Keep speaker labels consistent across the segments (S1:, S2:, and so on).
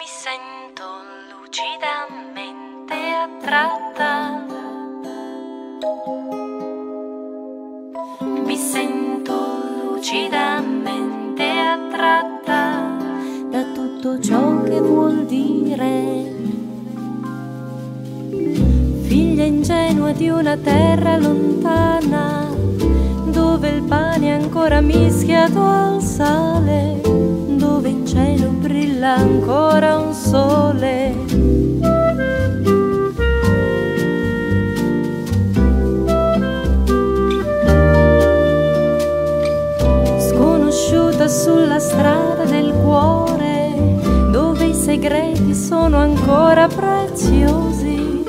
S1: Mi sento lucidamente attratta. Mi sento lucidamente attratta
S2: da tutto ciò che vuol dire figlia ingenua di una terra lontana, dove il pane è ancora mischiato al sale, dove in cielo brilla ancora un sole. Sconosciuta sulla strada del cuore, dove i segreti sono ancora preziosi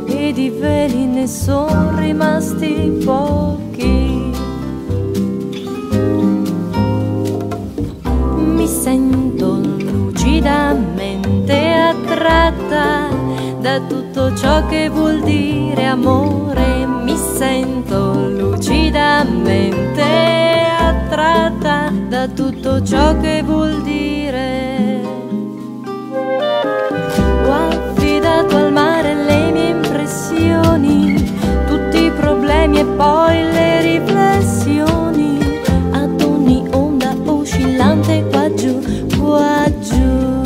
S2: ed i veli ne sono rimasti pochi. Mi sento lucidamente attratta da tutto ciò che vuol dire amore. Mi sento lucidamente attratta da tutto ciò che vuol dire. Ho affidato al mare le mie impressioni, tutti i problemi e poi le riflessioni, ad ogni onda oscillante qua giù, qua giù.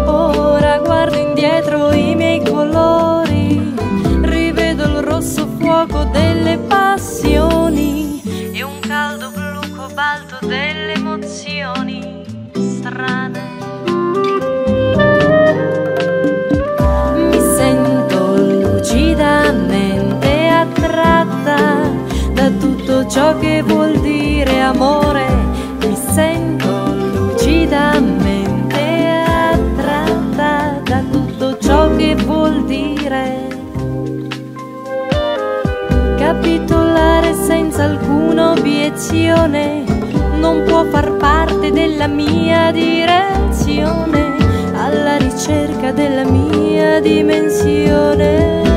S2: Ora guardo indietro i miei colori, rivedo il rosso fuoco delle passioni e un caldo blu cobalto delle emozioni strane. Mi sento lucidamente attratta da tutto ciò che vuol dire amore. Mi sento lucidamente attratta da tutto ciò che vuol dire capitolare senza alcuna obiezione. Non può far parte della mia direzione, alla ricerca della mia dimensione.